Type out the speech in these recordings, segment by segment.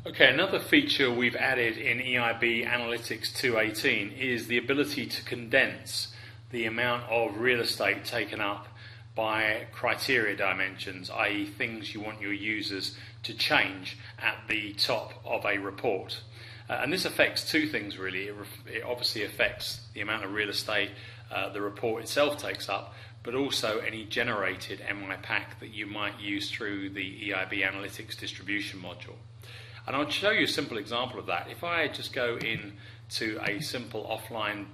Okay, another feature we've added in EiB Analytics 2.18 is the ability to condense the amount of real estate taken up by criteria dimensions, i.e. things you want your users to change at the top of a report. And this affects two things really. It obviously affects the amount of real estate the report itself takes up, but also any generated MI pack that you might use through the EiB Analytics distribution module. And I'll show you a simple example of that. If I just go in to a simple offline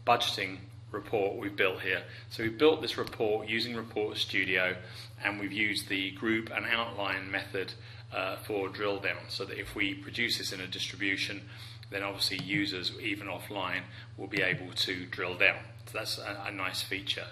budgeting report we've built here. So we've built this report using Report Studio, and we've used the group and outline method for drill down, so that if we produce this in a distribution, then obviously users, even offline, will be able to drill down. So that's a nice feature.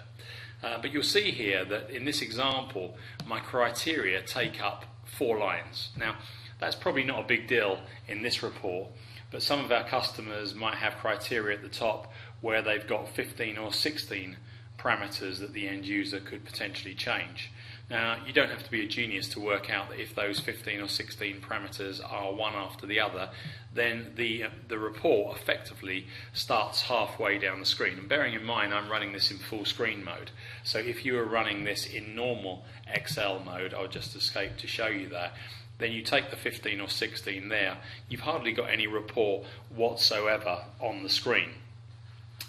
But you'll see here that in this example, my criteria take up 4 lines. Now, that's probably not a big deal in this report, but some of our customers might have criteria at the top where they've got 15 or 16 parameters that the end user could potentially change. Now, you don't have to be a genius to work out that if those 15 or 16 parameters are one after the other, then the report effectively starts halfway down the screen. And bearing in mind, I'm running this in full screen mode. So if you were running this in normal Excel mode, I'll just escape to show you that, then you take the 15 or 16 there, you've hardly got any report whatsoever on the screen.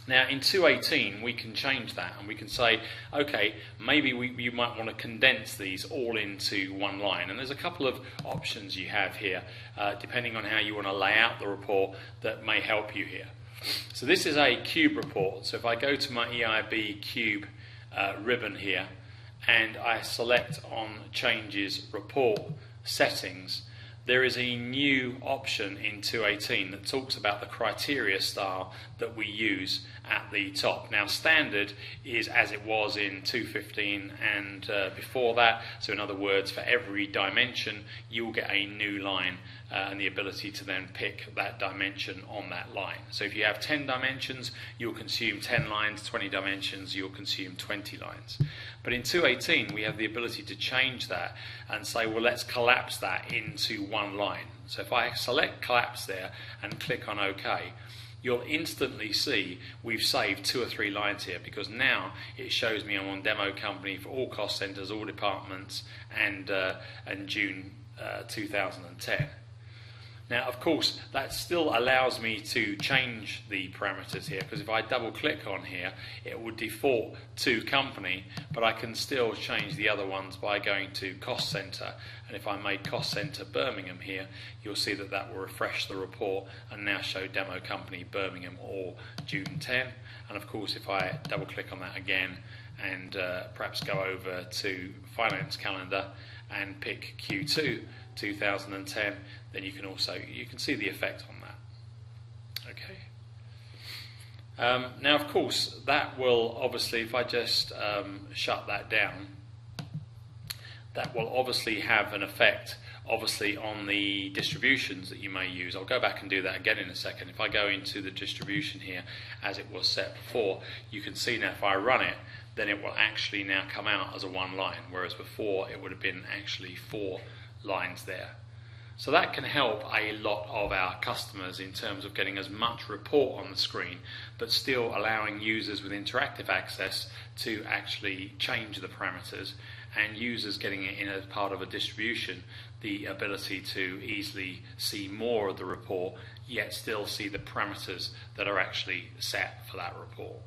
Now in 2.18 we can change that, and we can say, okay, maybe you might want to condense these all into one line, and there's a couple of options you have here depending on how you want to lay out the report that may help you here. So this is a cube report, so if I go to my EiB cube ribbon here and I select on changes report settings, there is a new option in 2.18 that talks about the criteria style that we use at the top. Now standard is as it was in 2.15 and before that, so in other words, for every dimension you will get a new line and the ability to then pick that dimension on that line. So if you have 10 dimensions, you'll consume 10 lines, 20 dimensions, you'll consume 20 lines. But in 2.18 we have the ability to change that and say, well, let's collapse that into one line. So if I select collapse there and click on OK, you'll instantly see we've saved 2 or 3 lines here, because now it shows me I'm on demo company for all cost centers, all departments, and June 2010. Now, of course, that still allows me to change the parameters here, because if I double click on here, it would default to company, but I can still change the other ones by going to cost center. And if I made cost center Birmingham here, you'll see that that will refresh the report and now show demo company Birmingham or June 10. And of course, if I double click on that again and perhaps go over to finance calendar and pick Q2 2010, then you can see the effect on that. Okay. Now, of course, that will obviously, if I just shut that down, that will obviously have an effect obviously on the distributions that you may use. I'll go back and do that again in a second. If I go into the distribution here as it was set before, you can see now if I run it, then it will actually now come out as a one line, whereas before it would have been actually 4 lines there. So that can help a lot of our customers in terms of getting as much report on the screen, but still allowing users with interactive access to actually change the parameters, and users getting it in as part of a distribution, the ability to easily see more of the report, yet still see the parameters that are actually set for that report.